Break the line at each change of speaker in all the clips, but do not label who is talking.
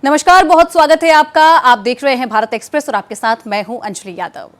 नमस्कार, बहुत स्वागत है आपका। आप देख रहे हैं भारत एक्सप्रेस और आपके साथ मैं हूं अंजलि यादव।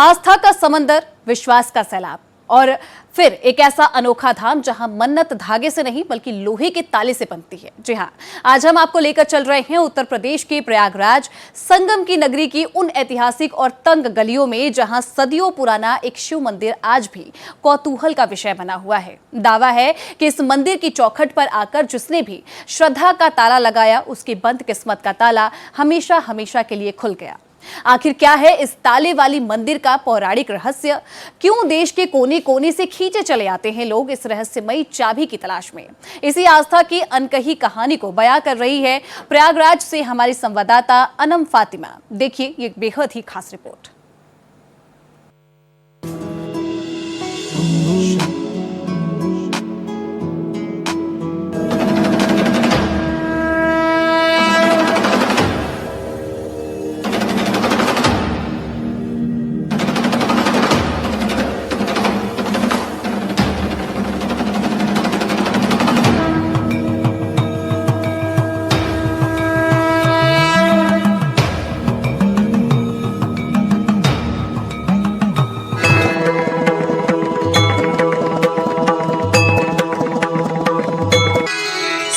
आस्था का समंदर, विश्वास का सैलाब और फिर एक ऐसा अनोखा धाम जहां मन्नत धागे से नहीं बल्कि लोहे के ताले से बनती है। जी हां, आज हम आपको लेकर चल रहे हैं उत्तर प्रदेश के प्रयागराज, संगम की नगरी की उन ऐतिहासिक और तंग गलियों में जहां सदियों पुराना एक शिव मंदिर आज भी कौतूहल का विषय बना हुआ है। दावा है कि इस मंदिर की चौखट पर आकर जिसने भी श्रद्धा का ताला लगाया, उसकी बंद किस्मत का ताला हमेशा हमेशा के लिए खुल गया। आखिर क्या है इस ताले वाली मंदिर का पौराणिक रहस्य? क्यों देश के कोने कोने से खींचे चले आते हैं लोग इस रहस्यमयी चाबी की तलाश में? इसी आस्था की अनकही कहानी को बयां कर रही है प्रयागराज से हमारी संवाददाता अनम फातिमा। देखिए ये बेहद ही खास रिपोर्ट।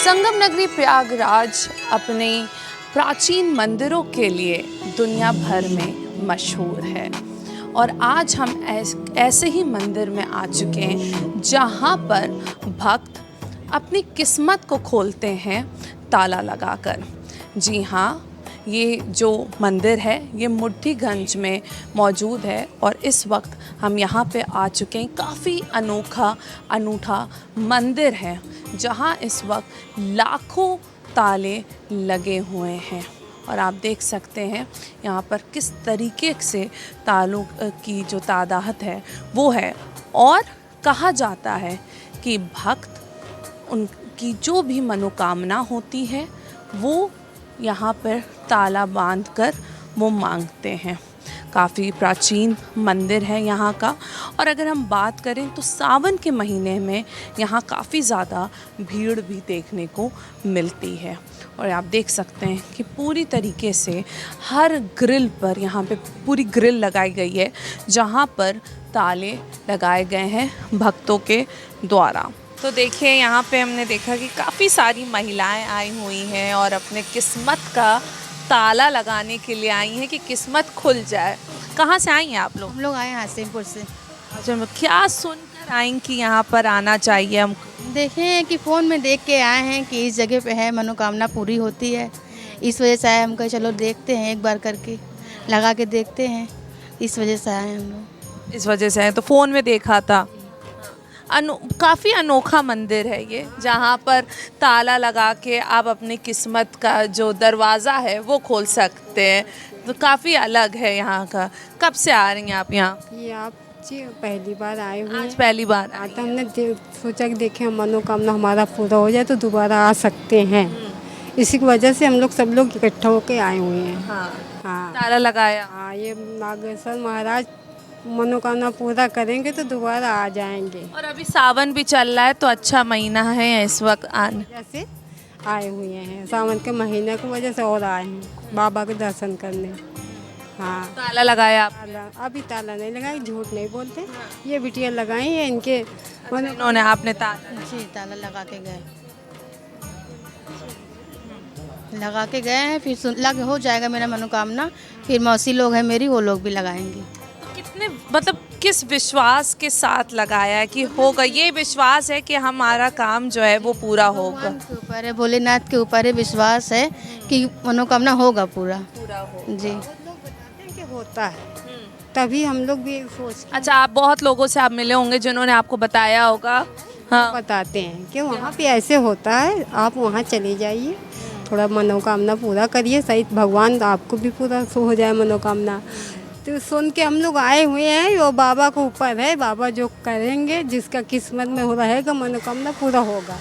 संगम नगरी प्रयागराज अपने प्राचीन मंदिरों के लिए दुनिया भर में मशहूर है और आज हम ऐसे ही मंदिर में आ चुके हैं जहां पर भक्त अपनी किस्मत को खोलते हैं ताला लगाकर। जी हाँ, ये जो मंदिर है ये मुट्ठीगंज में मौजूद है और इस वक्त हम यहाँ पे आ चुके हैं। काफ़ी अनूठा मंदिर है जहाँ इस वक्त लाखों ताले लगे हुए हैं और आप देख सकते हैं यहाँ पर किस तरीके से तालों की जो तादाद है वो है। और कहा जाता है कि भक्त उनकी जो भी मनोकामना होती है वो यहाँ पर ताला बांधकर वो मांगते हैं। काफ़ी प्राचीन मंदिर है यहाँ का। और अगर हम बात करें तो सावन के महीने में यहाँ काफ़ी ज़्यादा भीड़ भी देखने को मिलती है और आप देख सकते हैं कि पूरी तरीके से हर ग्रिल पर यहाँ पे पूरी ग्रिल लगाई गई है जहाँ पर ताले लगाए गए हैं भक्तों के द्वारा। तो देखिए यहाँ पे हमने देखा कि काफ़ी सारी महिलाएं आई हुई हैं और अपने किस्मत का ताला लगाने के लिए आई हैं कि किस्मत खुल जाए। कहाँ से आई हैं आप लोग?
हम लोग आए हैं हसीमपुर से।
अच्छा, क्या सुनकर आई कि यहाँ पर आना चाहिए हमको?
देखे हैं कि फ़ोन में देख के आए हैं कि इस जगह पे है, मनोकामना पूरी होती है, इस वजह से आए। हम कहे चलो देखते हैं, एक बार करके लगा के देखते हैं, इस वजह से आए हम लोग।
इस वजह से आए तो फ़ोन में देखा था। काफ़ी अनोखा मंदिर है ये जहाँ पर ताला लगा के आप अपनी किस्मत का जो दरवाज़ा है वो खोल सकते हैं। तो काफ़ी अलग है यहाँ का। कब से आ रही हैं आप यहाँ?
ये आप जी पहली बार आए हुए
आज
हैं।
पहली बार
आज हमने सोचा कि देखें मनोकामना हमारा पूरा हो जाए तो दोबारा आ सकते हैं। इसी की वजह से हम लोग सब लोग इकट्ठा होकर आए हुए हैं।
हाँ,
हाँ
ताला लगाया।
हाँ, ये नागेश्वर महाराज मनोकामना पूरा करेंगे तो दोबारा आ जाएंगे।
और अभी सावन भी चल रहा है तो अच्छा महीना है इस वक्त आने।
जैसे आए हुए हैं सावन के महीने की वजह से और आए हैं बाबा के दर्शन करने। हाँ,
ताला लगाया आप?
अभी ताला नहीं लगाए, झूठ नहीं बोलते। ये बिटिया लगाई है इनके
इन्होंने आपने ताला
जी ताला लगा के गए, लगा के गए हैं। फिर लग हो जाएगा मेरा मनोकामना। फिर मौसी लोग हैं मेरी, वो लोग भी लगाएंगे।
कितने मतलब किस विश्वास के साथ लगाया है कि होगा? ये विश्वास है कि हमारा काम जो है वो पूरा होगा।
भगवान के ऊपर है, भोलेनाथ के ऊपर है विश्वास है कि मनोकामना होगा पूरा
हो।
जी।
कि होता है तभी हम लोग भी सोच
अच्छा, आप बहुत लोगों से आप मिले होंगे जिन्होंने आपको बताया होगा। हाँ,
बताते हैं कि वहाँ पे ऐसे होता है, आप वहाँ चले जाइए, थोड़ा मनोकामना पूरा करिए, सही भगवान आपको भी पूरा हो जाए मनोकामना। तो सुन के हम लोग आए हुए हैं। वो बाबा के ऊपर है, बाबा जो करेंगे, जिसका किस्मत में हो रहेगा मनोकामना पूरा होगा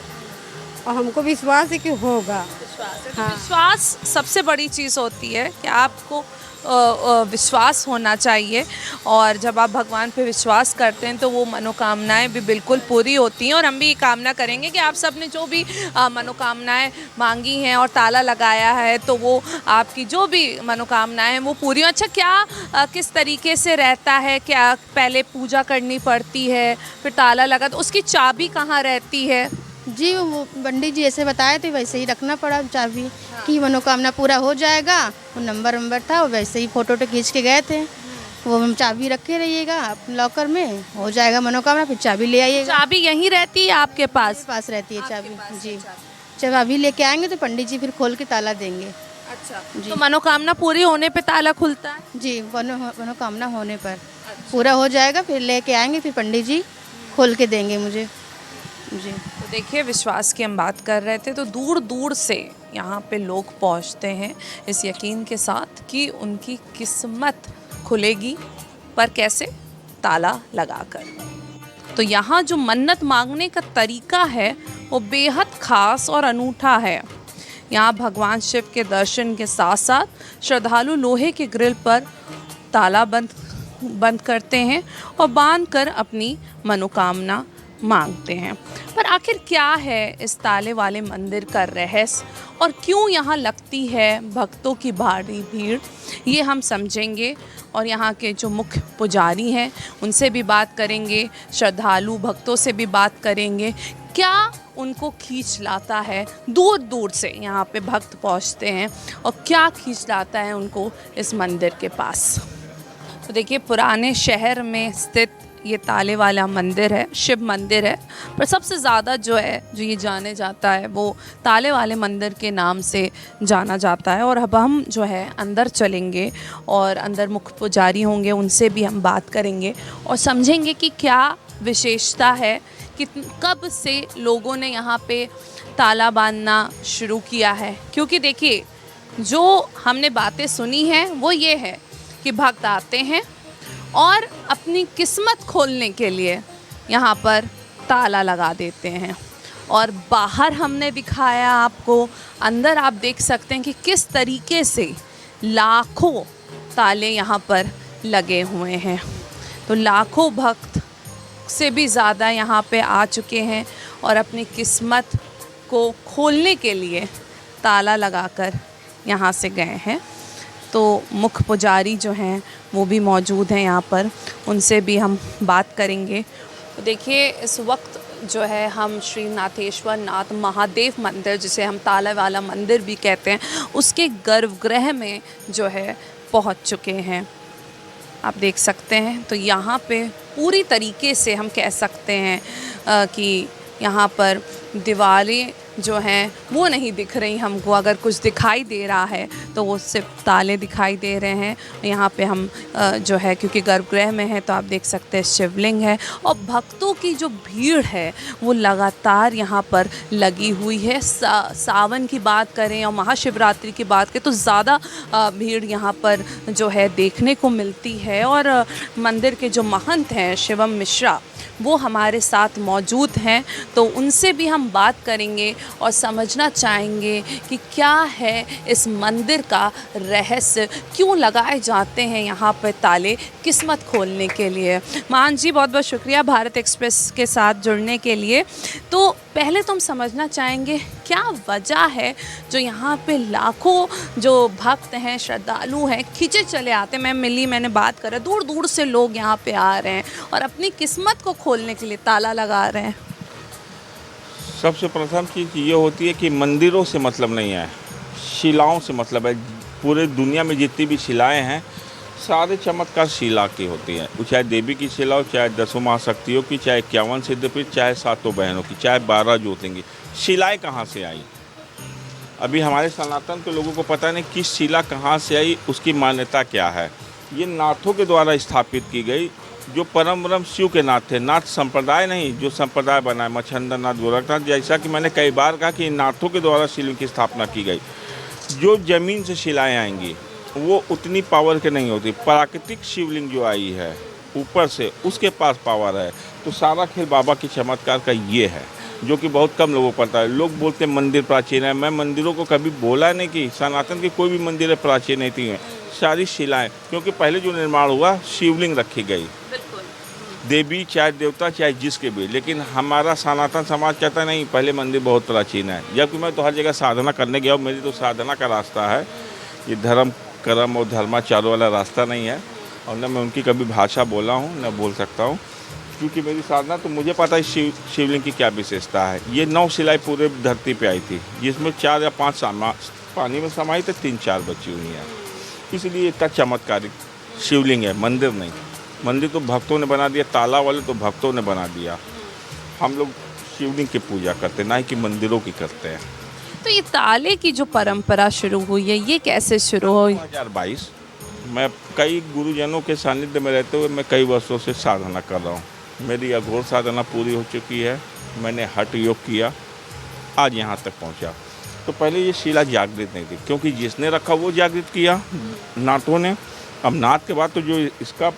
और हमको विश्वास है कि होगा।
विश्वास है। तो
हाँ।
विश्वास सबसे बड़ी चीज़ होती है कि आपको विश्वास होना चाहिए, और जब आप भगवान पे विश्वास करते हैं तो वो मनोकामनाएं भी बिल्कुल पूरी होती हैं। और हम भी ये कामना करेंगे कि आप सब ने जो भी मनोकामनाएं मांगी हैं और ताला लगाया है, तो वो आपकी जो भी मनोकामनाएं हैं वो पूरी हों। अच्छा, क्या किस तरीके से रहता है? क्या पहले पूजा करनी पड़ती है, फिर ताला लगा, तो उसकी चाबी कहाँ रहती है?
जी वो पंडित जी ऐसे बताए थे, वैसे ही रखना पड़ा चाबी कि मनोकामना पूरा हो जाएगा। वो नंबर था, वैसे ही फ़ोटो खींच के गए थे। वो हम चाबी रखे रहिएगा अपने लॉकर में, हो जाएगा मनोकामना, फिर चाबी ले आइएगा।
चाबी यहीं रहती है आपके पास?
पास रहती है चाबी जी। जब अभी लेके आएंगे तो पंडित जी फिर खोल के ताला देंगे।
अच्छा, तो मनोकामना पूरी होने पे ताला खुलता है?
जी, मनोकामना होने पर पूरा हो जाएगा, फिर लेके आएंगे, फिर पंडित जी खोल के देंगे मुझे जी।
तो देखिए, विश्वास की हम बात कर रहे थे, तो दूर दूर से यहाँ पे लोग पहुँचते हैं इस यकीन के साथ कि उनकी किस्मत खुलेगी, पर कैसे? ताला लगाकर। तो यहाँ जो मन्नत मांगने का तरीका है वो बेहद ख़ास और अनूठा है। यहाँ भगवान शिव के दर्शन के साथ साथ श्रद्धालु लोहे के ग्रिल पर ताला बंद करते हैं और बांधकर अपनी मनोकामना मांगते हैं। पर आखिर क्या है इस ताले वाले मंदिर का रहस्य, और क्यों यहाँ लगती है भक्तों की भारी भीड़, ये हम समझेंगे। और यहाँ के जो मुख्य पुजारी हैं उनसे भी बात करेंगे, श्रद्धालु भक्तों से भी बात करेंगे, क्या उनको खींच लाता है, दूर दूर से यहाँ पे भक्त पहुँचते हैं और क्या खींच लाता है उनको इस मंदिर के पास। तो देखिए, पुराने शहर में स्थित ये ताले वाला मंदिर है, शिव मंदिर है, पर सबसे ज़्यादा जो ये जाने जाता है वो ताले वाले मंदिर के नाम से जाना जाता है। और अब हम जो है अंदर चलेंगे और अंदर मुख्य पुजारी होंगे, उनसे भी हम बात करेंगे और समझेंगे कि क्या विशेषता है, कि कब से लोगों ने यहाँ पे ताला बांधना शुरू किया है। क्योंकि देखिए, जो हमने बातें सुनी हैं वो ये है कि भक्त आते हैं और अपनी किस्मत खोलने के लिए यहाँ पर ताला लगा देते हैं। और बाहर हमने दिखाया आपको, अंदर आप देख सकते हैं कि किस तरीके से लाखों ताले यहाँ पर लगे हुए हैं। तो लाखों भक्त से भी ज़्यादा यहाँ पे आ चुके हैं और अपनी किस्मत को खोलने के लिए ताला लगाकर यहाँ से गए हैं। तो मुख्य पुजारी जो हैं वो भी मौजूद हैं यहाँ पर, उनसे भी हम बात करेंगे। तो देखिए, इस वक्त जो है हम श्री नाथेश्वर नाथ महादेव मंदिर, जिसे हम ताला वाला मंदिर भी कहते हैं, उसके गर्भगृह में जो है पहुँच चुके हैं। आप देख सकते हैं, तो यहाँ पे पूरी तरीके से हम कह सकते हैं कि यहाँ पर दीवारें जो हैं वो नहीं दिख रही हमको। अगर कुछ दिखाई दे रहा है तो वो सिर्फ ताले दिखाई दे रहे हैं। यहाँ पे हम जो है, क्योंकि गर्भगृह में है, तो आप देख सकते हैं शिवलिंग है और भक्तों की जो भीड़ है वो लगातार यहाँ पर लगी हुई है। सावन की बात करें और महाशिवरात्रि की बात करें तो ज़्यादा भीड़ यहाँ पर जो है देखने को मिलती है। और मंदिर के जो महंत हैं शिवम मिश्रा, वो हमारे साथ मौजूद हैं, तो उनसे भी हम बात करेंगे और समझना चाहेंगे कि क्या है इस मंदिर का रहस्य, क्यों लगाए जाते हैं यहाँ पर ताले किस्मत खोलने के लिए। मान जी, बहुत बहुत शुक्रिया भारत एक्सप्रेस के साथ जुड़ने के लिए। तो पहले तो हम समझना चाहेंगे क्या वजह है जो यहाँ पे लाखों जो भक्त हैं, श्रद्धालु हैं, खींचे चले आते हैं। मैंने बात करा, दूर दूर से लोग यहाँ पे आ रहे हैं और अपनी किस्मत को खोलने के लिए ताला लगा रहे हैं।
सबसे प्रथम चीज़ ये होती है कि मंदिरों से मतलब नहीं है, शिलाओं से मतलब है। पूरे दुनिया में जितनी भी शिलाएं हैं सारे चमत्कार शिला की होती हैं, चाहे देवी की शिला हो, चाहे 10 महाशक्तियों की, चाहे 51 सिद्धपीठ, चाहे 7 बहनों की, चाहे 12 ज्योतिर्लिंग। शिलाएँ कहाँ से आई? अभी हमारे सनातन के लोगों को पता नहीं किस शिला कहाँ से आई, उसकी मान्यता क्या है। ये नाथों के द्वारा स्थापित की गई, जो परम ब्रह्म शिव के नाथ थे। नाथ संप्रदाय नहीं, जो संप्रदाय बनाए, मच्छंदर नाथ, गोरखनाथ, जैसा कि मैंने कई बार कहा कि नाथों के द्वारा शिवलिंग की स्थापना की गई। जो ज़मीन से शिलाएँ आएंगी वो उतनी पावर के नहीं होती। प्राकृतिक शिवलिंग जो आई है ऊपर से, उसके पास पावर है। तो सारा खेल बाबा के चमत्कार का ये है। जो कि बहुत कम लोगों को पता है। लोग बोलते हैं मंदिर प्राचीन है, मैं मंदिरों को कभी बोला नहीं कि सनातन की कोई भी मंदिर है प्राचीन नहीं थी है, सारी शिलाएं, क्योंकि पहले जो निर्माण हुआ शिवलिंग रखी गई, देवी चाहे देवता चाहे जिसके भी, लेकिन हमारा सनातन समाज कहता नहीं पहले मंदिर बहुत प्राचीन है। जबकि मैं तो हर जगह साधना करने गया हूँ, मेरी तो साधना का रास्ता है, ये धर्म कर्म और धर्माचारों वाला रास्ता नहीं है, और न मैं उनकी कभी भाषा बोला हूँ न बोल सकता हूँ, क्योंकि मेरी साधना तो मुझे पता है शिवलिंग की क्या विशेषता है। ये 9 शिलाएँ पूरे धरती पे आई थी, जिसमें 4 या 5 पानी में समाई तो 3-4 बची हुई हैं, इसलिए इतना चमत्कारिक शिवलिंग है, मंदिर नहीं। मंदिर तो भक्तों ने बना दिया, ताला वाले तो भक्तों ने बना दिया, हम लोग शिवलिंग की पूजा करते ना कि मंदिरों की करते हैं।
तो ये ताले की जो परंपरा शुरू हुई है, ये कैसे शुरू हुई?
2022 मैं कई गुरुजनों के सानिध्य में रहते हुए मैं कई वर्षों से साधना कर रहा हूँ। मेरी अघोर साधना पूरी हो चुकी है, मैंने हठ योग किया, आज यहाँ तक पहुँचा। तो पहले ये शिला जागृत नहीं थी, क्योंकि जिसने रखा वो जागृत किया नाथों ने। अब नाथ के बाद तो जो इसका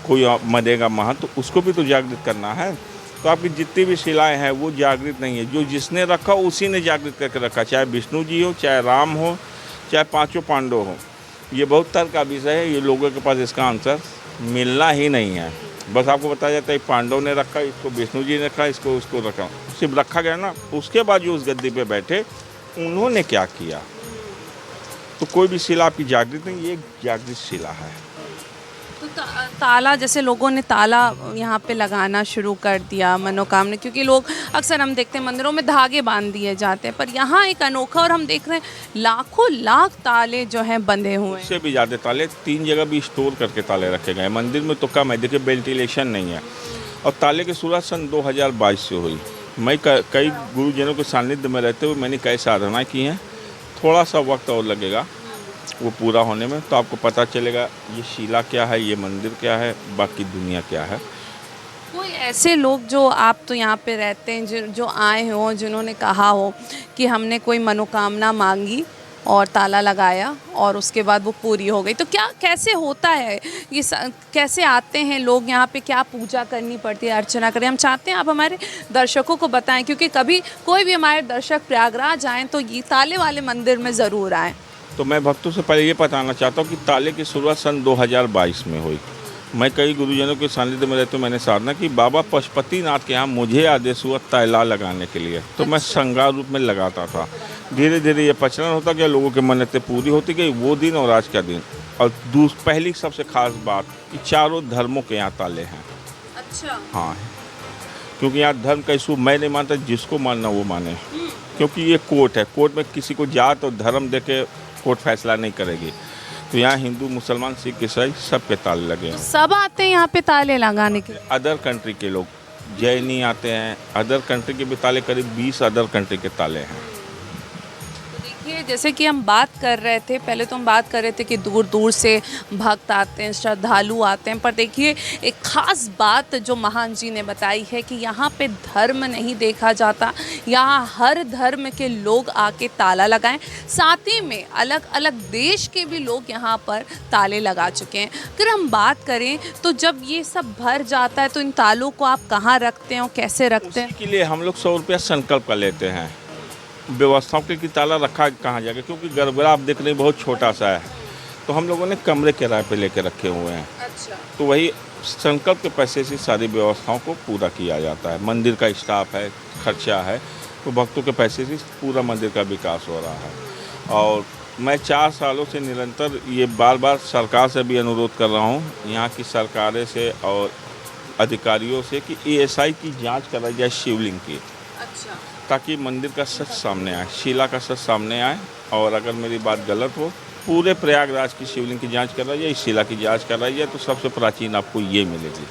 कोई मरेगा महंत, तो उसको भी तो जागृत करना है। तो आपकी जितनी भी शिलाएं हैं वो जागृत नहीं है, जो जिसने रखा उसी ने जागृत करके रखा, चाहे विष्णु जी हो, चाहे राम हो, चाहे 5 पांडव हो। ये बहुत तर्क का विषय है, ये लोगों के पास इसका आंसर मिलना ही नहीं है। बस आपको बताया जाता है पांडव ने रखा, इसको विष्णु जी ने रखा, इसको उसको रखा, सिर्फ रखा गया ना। उसके बाद जो उस गद्दी पे बैठे उन्होंने क्या किया, तो कोई भी शिला आपकी जागृत नहीं, ये जागृत शिला है।
तो ताला, जैसे लोगों ने ताला यहाँ पे लगाना शुरू कर दिया मनोकामना, क्योंकि लोग अक्सर हम देखते हैं मंदिरों में धागे बांध दिए जाते हैं, पर यहाँ एक अनोखा, और हम देख रहे हैं लाखों लाख ताले जो हैं बंधे हुए हैं।
उससे भी ज़्यादा ताले 3 जगह भी स्टोर करके ताले रखे गए। मंदिर में तो कम है, देखिए वेंटिलेशन नहीं है। और ताले की शुरुआत सन 2022 से हुई। मैं कई गुरुजनों के सानिध्य में रहते हुए मैंने कई साधनाएँ की हैं। थोड़ा सा वक्त और लगेगा वो पूरा होने में, तो आपको पता चलेगा ये शिला क्या है, ये मंदिर क्या है, बाकी दुनिया क्या है।
कोई ऐसे लोग जो आप तो यहाँ पे रहते हैं, जो आए हों, जिन्होंने कहा हो कि हमने कोई मनोकामना मांगी और ताला लगाया और उसके बाद वो पूरी हो गई, तो क्या कैसे होता है ये? कैसे आते हैं लोग यहाँ पे, क्या पूजा करनी पड़ती है, अर्चना करें? हम चाहते हैं आप हमारे दर्शकों को बताएं, क्योंकि कभी कोई भी हमारे दर्शक प्रयागराज आएँ तो ये ताले वाले मंदिर में ज़रूर आएँ।
तो मैं भक्तों से पहले ये बताना चाहता हूँ कि ताले की शुरुआत सन 2022 में हुई। मैं कई गुरुजनों के सानिध्य में रहते हुए मैंने साधना की। बाबा पशुपतिनाथ के यहाँ मुझे आदेश हुआ ताला लगाने के लिए, तो मैं श्रृंगार रूप में लगाता था। धीरे धीरे ये प्रचलन होता गया, लोगों की मन्नतें पूरी होती गई, वो दिन और आज का दिन। और पहली सबसे खास बात कि चारों धर्मों के यहाँ ताले हैं।
अच्छा।
हाँ, क्योंकि यहाँ धर्म का इशू मैं नहीं मानता, जिसको मानना वो माने, क्योंकि ये कोर्ट है। कोर्ट में किसी को जात और धर्म दे के कोर्ट फैसला नहीं करेगी। तो यहाँ हिंदू, मुसलमान, सिख, ईसाई सबके ताले लगे हैं।
सब आते हैं यहाँ पे ताले लगाने के?
अदर कंट्री के लोग, जैनी आते हैं, अदर कंट्री के भी ताले, करीब 20 अदर कंट्री के ताले हैं।
देखिए, जैसे कि हम बात कर रहे थे, पहले तो हम बात कर रहे थे कि दूर दूर से भक्त आते हैं, श्रद्धालु आते हैं, पर देखिए एक ख़ास बात जो महान जी ने बताई है कि यहाँ पे धर्म नहीं देखा जाता, यहाँ हर धर्म के लोग आके ताला लगाएं। साथ ही में अलग अलग देश के भी लोग यहाँ पर ताले लगा चुके हैं। अगर हम बात करें तो जब ये सब भर जाता है तो इन तालों को आप कहाँ रखते हैं और कैसे रखते हैं?
उसके लिए हम लोग 100 रुपया संकल्प कर लेते हैं। व्यवस्थाओं के कि ताला रखा कहाँ जाके, क्योंकि गड़बड़ा आप देख रहे हैं बहुत छोटा सा है, तो हम लोगों ने कमरे किराए पे लेके रखे हुए हैं।
अच्छा।
तो वही संकल्प के पैसे से सारी व्यवस्थाओं को पूरा किया जाता है। मंदिर का स्टाफ है, खर्चा है, तो भक्तों के पैसे से पूरा मंदिर का विकास हो रहा है। और मैं 4 सालों से निरंतर ये बार बार सरकार से भी अनुरोध कर रहा हूँ, यहाँ की सरकारें से और अधिकारियों से, कि ASI की जाँच कराई जाए शिवलिंग की।
अच्छा।
ताकि मंदिर का सच सामने आए, शिला का सच सामने आए। और अगर मेरी बात गलत हो, पूरे प्रयागराज की शिवलिंग की जांच कराई जाए, शिला की जांच कराई जाए, तो सबसे प्राचीन आपको ये मिलेगी।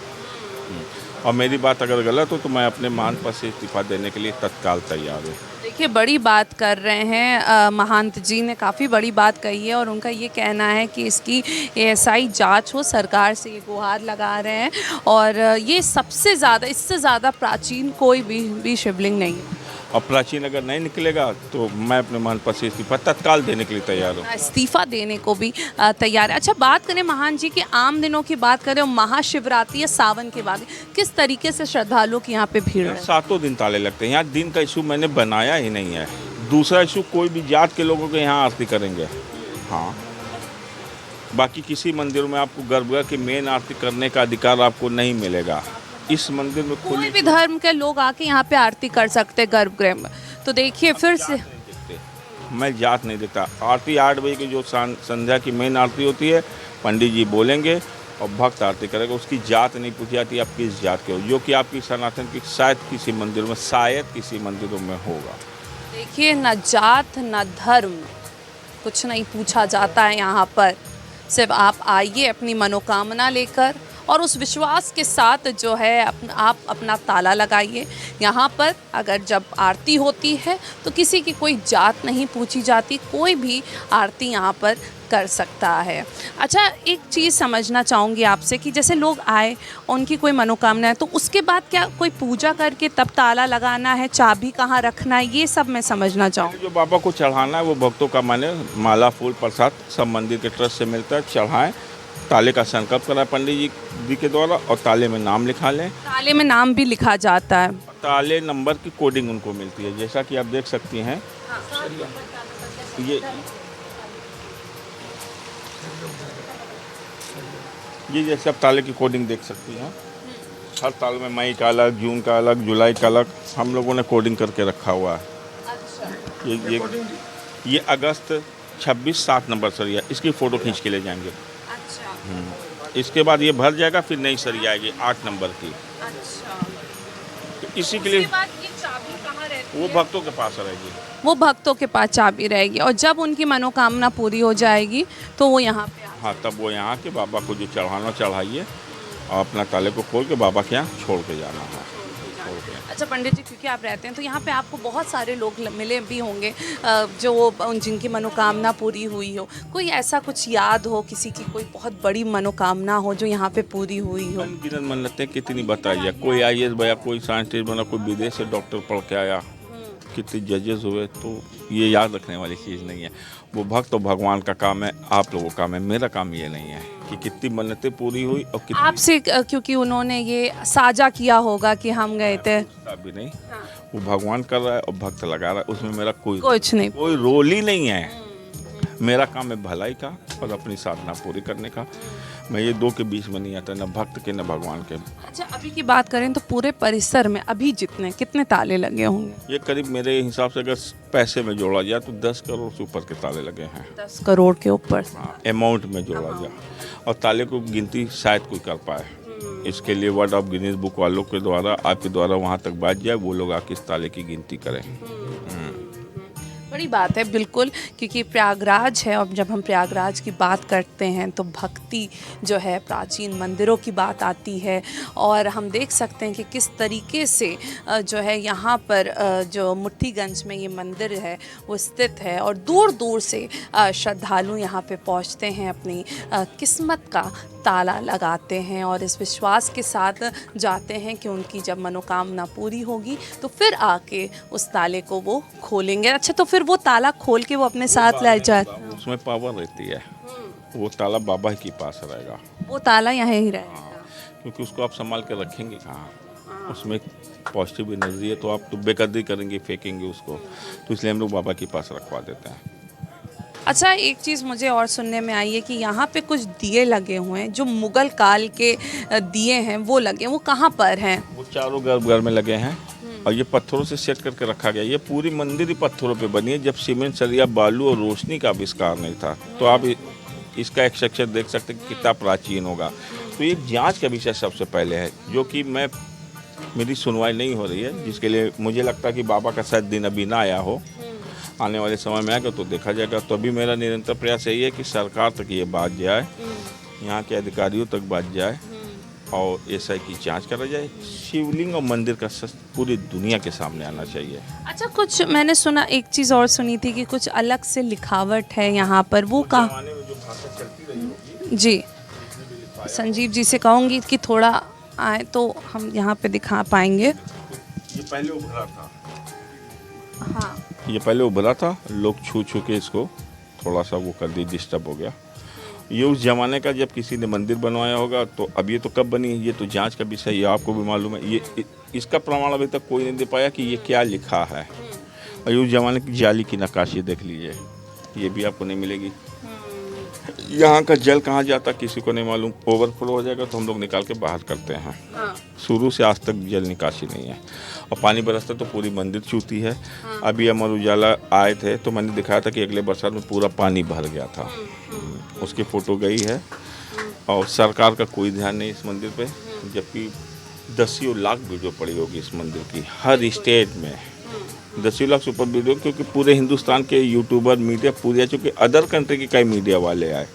और मेरी बात अगर गलत हो तो मैं अपने मान पद से इस्तीफा देने के लिए तत्काल तैयार हूँ।
देखिए, बड़ी बात कर रहे हैं महंत जी ने, काफ़ी बड़ी बात कही है, और उनका ये कहना है कि इसकी ASI जांच हो, सरकार से ये गुहार लगा रहे हैं। और ये सबसे ज़्यादा, इससे ज़्यादा प्राचीन कोई भी शिवलिंग नहीं है।
और प्राचीन अगर नहीं निकलेगा तो मैं अपने मन पर से इस्तीफा तत्काल देने के लिए तैयार हूँ।
इस्तीफा देने को भी तैयार है। अच्छा, बात करें महान जी की आम दिनों की बात करें और महाशिवरात्रि या सावन की बात, किस तरीके से श्रद्धालुओं की यहाँ पे भीड़ है?
7 दिन ताले लगते हैं। यहाँ दिन का इशू मैंने बनाया ही नहीं है। दूसरा इशू, कोई भी जात के लोगों के यहाँ आरती करेंगे। हाँ, बाकी किसी मंदिरों में आपको गर्भगृह की मेन आरती करने का अधिकार आपको नहीं मिलेगा। इस मंदिर में
कोई भी धर्म के लोग आके यहाँ पे आरती कर सकते हैं गर्भगृह में। तो देखिए फिर से
मैं जात नहीं देखता। आरती 8 बजे की जो संध्या की मेन आरती होती है, पंडित जी बोलेंगे और भक्त आरती करेगा। उसकी जात नहीं पूछी जाती आप किस जात के हो, जो कि आपकी सनातन की शायद किसी मंदिरों में, शायद किसी मंदिरों में होगा।
देखिए, न जात न धर्म कुछ नहीं पूछा जाता है यहाँ पर। सिर्फ आप आइए अपनी मनोकामना लेकर और उस विश्वास के साथ जो है आप अपना ताला लगाइए। यहाँ पर अगर जब आरती होती है तो किसी की कोई जात नहीं पूछी जाती, कोई भी आरती यहाँ पर कर सकता है। अच्छा, एक चीज़ समझना चाहूँगी आपसे कि जैसे लोग आए, उनकी कोई मनोकामना है, तो उसके बाद क्या कोई पूजा करके तब ताला लगाना है, चाबी कहाँ रखना है, ये सब मैं समझना चाहूँ।
जो बाबा को चढ़ाना है वो भक्तों का माने माला फूल प्रसाद सब मंदिर के ट्रस्ट से मिलता है, चढ़ाएं, ताले का संकल्प कराए पंडित जी के द्वारा और ताले में नाम लिखा लें।
ताले में नाम भी लिखा जाता है।
ताले नंबर की कोडिंग उनको मिलती है, जैसा कि आप देख सकती हैं। ये जैसे आप ताले की कोडिंग देख सकती हैं। हर ताले में मई का अलग, जून का अलग, जुलाई का अलग हम लोगों ने कोडिंग करके रखा हुआ है। अच्छा। ये अगस्त 26 7 नंबर सरिया, इसकी फ़ोटो खींच के ले जाएंगे। अच्छा। इसके बाद ये भर जाएगा, फिर नई सरिया आएगी 8 नंबर की। अच्छा। तो इसी के लिए
ये चाबी कहाँ रहती
वो
है?
भक्तों के पास रहेगी।
वो भक्तों के पास चाबी रहेगी और जब उनकी मनोकामना पूरी हो जाएगी तो वो यहाँ पे
हाँ, तब वो यहाँ के बाबा को जो चढ़ाना चढ़ाइए और अपना ताले को खोल के बाबा के यहाँ छोड़ के जाना है।
अच्छा पंडित जी, क्योंकि आप रहते हैं तो यहाँ पे आपको बहुत सारे लोग मिले भी होंगे जो जिनकी मनोकामना पूरी हुई हो। कोई ऐसा कुछ याद हो, किसी की कोई बहुत बड़ी मनोकामना हो जो यहाँ पे पूरी हुई हो?
अनगिनत मन्नतें कितनी बताइए। कोई IAS बना, कोई साइंटिस्ट बना, कोई विदेश से डॉक्टर पढ़ के आया, कितने जजेस हुए। तो ये याद रखने वाली चीज़ नहीं है। वो भक्त और भगवान का काम है, आप लोगों का काम है। मेरा काम ये नहीं है कि कितनी मन्नतें पूरी हुई और कितनी।
आपसे क्योंकि उन्होंने ये साझा किया होगा कि हम गए थे।
भी नहीं, वो भगवान कर रहा है और भक्त लगा रहा है, उसमें मेरा
कुछ नहीं,
कोई रोल ही नहीं है। मेरा काम है भलाई का और अपनी साधना पूरी करने का। मैं ये दो के बीच में नहीं आता, न भक्त के न भगवान के।
अच्छा, अभी की बात करें तो पूरे परिसर में अभी कितने ताले लगे होंगे?
ये करीब मेरे हिसाब से अगर पैसे में जोड़ा जाए तो 10 करोड़ से ऊपर के ताले लगे हैं।
10 करोड़ के ऊपर
अमाउंट में जोड़ा जाए, और ताले को गिनती शायद कोई कर पाए। इसके लिए वर्ल्ड ऑफ गिनीज बुक वालों के द्वारा, आपके द्वारा वहाँ तक बात जाए, वो लोग आके इस ताले की गिनती करें।
बड़ी बात है बिल्कुल, क्योंकि प्रयागराज है और जब हम प्रयागराज की बात करते हैं तो भक्ति जो है, प्राचीन मंदिरों की बात आती है और हम देख सकते हैं कि किस तरीके से जो है यहाँ पर जो मुट्ठीगंज में ये मंदिर है वो स्थित है और दूर दूर से श्रद्धालु यहाँ पे पहुँचते हैं, अपनी किस्मत का ताला लगाते हैं और इस विश्वास के साथ जाते हैं कि उनकी जब मनोकामना पूरी होगी तो फिर आके उस ताले को वो खोलेंगे। अच्छा, तो फिर वो ताला खोल के वो अपने साथ ले जाते हैं?
उसमें पावर रहती है, वो ताला बाबा के पास रहेगा।
वो ताला यहाँ ही रहेगा।
क्योंकि उसको आप संभाल के रखेंगे कहाँ? उसमें पॉजिटिव एनर्जी है, तो आप तो बेकदरी करेंगे, फेंकेंगे उसको। तो इसलिए हम लोग बाबा के पास रखवा देते हैं।
अच्छा, एक चीज़ मुझे और सुनने में आई है कि यहाँ पे कुछ दिए लगे हुए हैं, जो मुगल काल के दिए हैं वो लगे, वो कहाँ पर हैं?
वो चारों गर्भगृह में लगे हैं और ये पत्थरों से सेट करके रखा गया। ये पूरी मंदिर ही पत्थरों पे बनी है। जब सीमेंट, सरिया, बालू और रोशनी का आविष्कार नहीं था, तो आप इसका एक स्ट्रक्चर देख सकते हैं कितना प्राचीन होगा। तो ये जांच का विषय सबसे पहले है, जो कि मेरी सुनवाई नहीं हो रही है, जिसके लिए मुझे लगता है कि बाबा का शायद दिन अभी ना आया हो। आने वाले समय में आएगा तो देखा जाएगा। तो अभी मेरा निरंतर प्रयास यही है कि सरकार तक ये बात जाए, यहाँ के अधिकारियों तक बात जाए और SI की जांच करा जाए। शिवलिंग और मंदिर का पूरी दुनिया के सामने आना चाहिए।
अच्छा, कुछ मैंने सुना, एक चीज़ और सुनी थी कि कुछ अलग से लिखावट है यहाँ पर, वो कहाँ? जी, संजीव जी से कहूँगी कि थोड़ा आए तो हम यहाँ पे दिखा पाएंगे।
ये पहले उभरा था,
हाँ,
ये पहले उभरा था, लोग छू छू के इसको थोड़ा सा वो कर दी, डिस्टर्ब हो गया। ये उस ज़माने का जब किसी ने मंदिर बनवाया होगा, तो अब ये तो कब बनी है, ये तो जांच का विषय है, ये आपको भी मालूम है। ये इसका प्रमाण अभी तक कोई नहीं दे पाया कि ये क्या लिखा है। और ये उस ज़माने की जाली की नक्काशी देख लीजिए, ये भी आपको नहीं मिलेगी। यहाँ का जल कहाँ जाता किसी को नहीं मालूम। ओवरफ्लो हो जाएगा तो हम लोग निकाल के बाहर करते हैं। शुरू से आज तक जल निकासी नहीं है, और पानी बरसता तो पूरी मंदिर चूती है। अभी अमर उजाला आए थे तो मैंने दिखाया था कि अगले बरसात में पूरा पानी भर गया था। उसकी फ़ोटो गई है, और सरकार का कोई ध्यान नहीं इस मंदिर पे, जबकि दसियों लाख वीडियो पड़ी होगी इस मंदिर की, हर स्टेट में 10 लाख से ऊपर वीडियो, क्योंकि पूरे हिंदुस्तान के यूट्यूबर मीडिया पूरे आ चुके, अदर कंट्री के कई मीडिया वाले आए,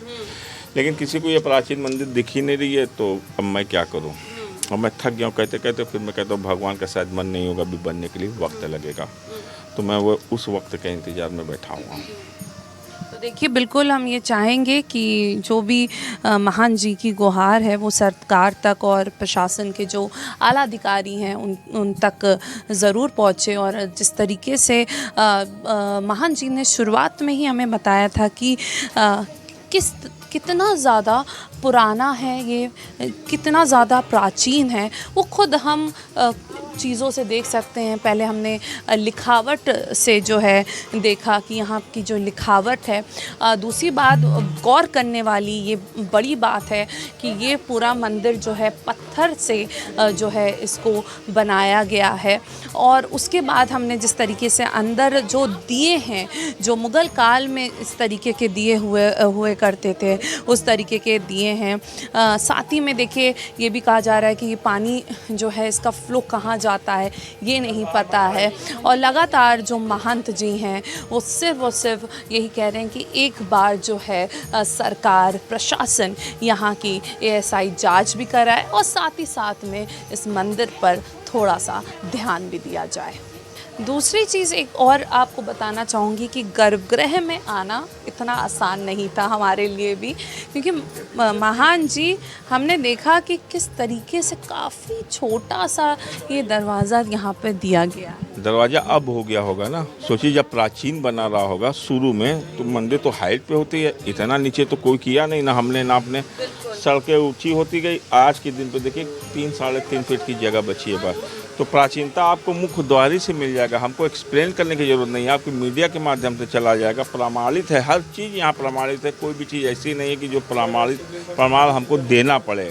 लेकिन किसी को ये प्राचीन मंदिर दिख ही नहीं रही है। तो अब मैं क्या करूं, और मैं थक गया हूँ कहते कहते। फिर मैं कहता हूँ भगवान का शायद मन नहीं होगा, अभी बनने के लिए वक्त लगेगा, तो मैं वो उस वक्त के इंतज़ार में बैठा हुआ हूँ।
तो देखिए, बिल्कुल हम ये चाहेंगे कि जो भी महान जी की गुहार है वो सरकार तक और प्रशासन के जो आला अधिकारी हैं उन तक ज़रूर पहुँचे। और जिस तरीके से महान जी ने शुरुआत में ही हमें बताया था कि कितना ज़्यादा पुराना है ये, कितना ज़्यादा प्राचीन है, वो खुद हम चीज़ों से देख सकते हैं। पहले हमने लिखावट से जो है देखा कि यहाँ की जो लिखावट है। दूसरी बात गौर करने वाली ये बड़ी बात है कि ये पूरा मंदिर जो है पत्थर से जो है इसको बनाया गया है। और उसके बाद हमने जिस तरीके से अंदर जो दिए हैं, जो मुग़ल काल में इस तरीके के दिए हुए करते थे, उस तरीके के दिए हैं। साथ ही में देखिए, ये भी कहा जा रहा है कि ये पानी जो है इसका फ़्लो कहाँ जाता है ये नहीं पता है। और लगातार जो महंत जी हैं वो सिर्फ यही कह रहे हैं कि एक बार जो है सरकार प्रशासन यहाँ की ASI जांच भी कराए, और साथ ही साथ में इस मंदिर पर थोड़ा सा ध्यान भी दिया जाए। दूसरी चीज़ एक और आपको बताना चाहूँगी कि गर्भगृह में आना इतना आसान नहीं था हमारे लिए भी, क्योंकि महान जी हमने देखा कि किस तरीके से काफ़ी छोटा सा ये दरवाज़ा यहाँ पे दिया गया।
दरवाज़ा अब हो गया होगा ना, सोचिए जब प्राचीन बना रहा होगा शुरू में, तो मंदिर तो हाइट पे होती है, इतना नीचे तो कोई किया नहीं, ना हमने ना आपने। सड़कें ऊंची होती गई, आज के दिन पे देखिए 3-3.5 फीट की जगह बची है बस। तो प्राचीनता आपको मुख्य द्वार ही से मिल जाएगा, हमको एक्सप्लेन करने की ज़रूरत नहीं है, आपकी मीडिया के माध्यम से चला जाएगा। प्रमाणित है, हर चीज़ यहाँ प्रमाणित है, कोई भी चीज़ ऐसी नहीं है कि जो प्रमाण हमको देना पड़े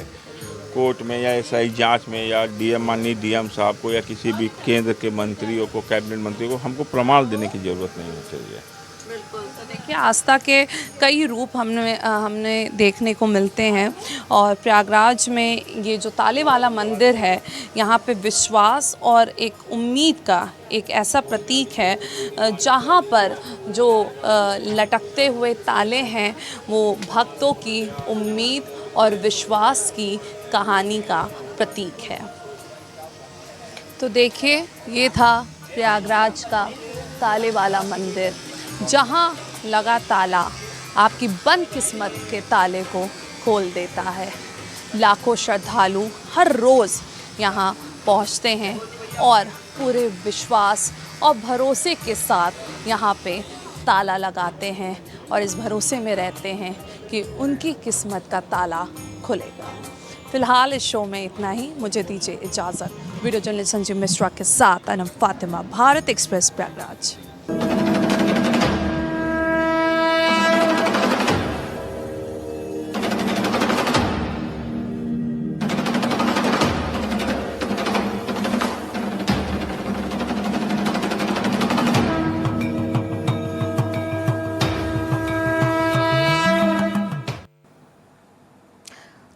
कोर्ट में या SI जांच में, या DM माननीय DM साहब को, या किसी भी केंद्र के मंत्रियों को, कैबिनेट मंत्री को, हमको प्रमाण देने की ज़रूरत नहीं होनी चाहिए।
बिल्कुल। तो देखिए, आस्था के कई रूप हमने देखने को मिलते हैं, और प्रयागराज में ये जो ताले वाला मंदिर है, यहाँ पे विश्वास और एक उम्मीद का एक ऐसा प्रतीक है, जहाँ पर जो लटकते हुए ताले हैं वो भक्तों की उम्मीद और विश्वास की कहानी का प्रतीक है। तो देखिए, ये था प्रयागराज का ताले वाला मंदिर, जहाँ लगा ताला आपकी बंद किस्मत के ताले को खोल देता है। लाखों श्रद्धालु हर रोज़ यहाँ पहुँचते हैं और पूरे विश्वास और भरोसे के साथ यहाँ पे ताला लगाते हैं, और इस भरोसे में रहते हैं कि उनकी किस्मत का ताला खुलेगा। फिलहाल इस शो में इतना ही, मुझे दीजिए इजाज़त। वीडियो जर्नलिस्ट संजीव मिश्रा के साथ अनम फातिमा, भारत एक्सप्रेस, प्रयागराज।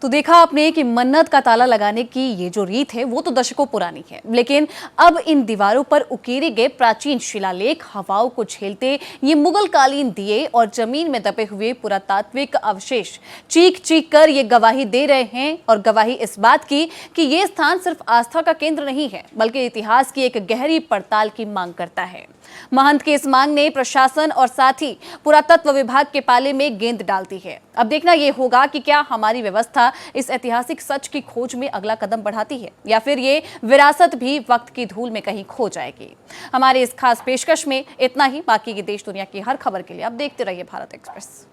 तो देखा आपने कि मन्नत का ताला लगाने की ये जो रीत है वो तो दशकों पुरानी है, लेकिन अब इन दीवारों पर उकेरे गए प्राचीन शिलालेख, हवाओं को झेलते ये मुगल कालीन दिए और जमीन में दबे हुए पुरातात्विक अवशेष चीख चीख कर ये गवाही दे रहे हैं, और गवाही इस बात की कि ये स्थान सिर्फ आस्था का केंद्र नहीं है, बल्कि इतिहास की एक गहरी पड़ताल की मांग करता है। महंत की इस मांग ने प्रशासन और साथ ही पुरातत्व विभाग के पाले में गेंद डाल दी है। अब देखना यह होगा कि क्या हमारी व्यवस्था इस ऐतिहासिक सच की खोज में अगला कदम बढ़ाती है, या फिर ये विरासत भी वक्त की धूल में कहीं खो जाएगी? हमारे इस खास पेशकश में इतना ही। बाकी की देश दुनिया की हर खबर के लिए आप देखते रहिए भारत एक्सप्रेस।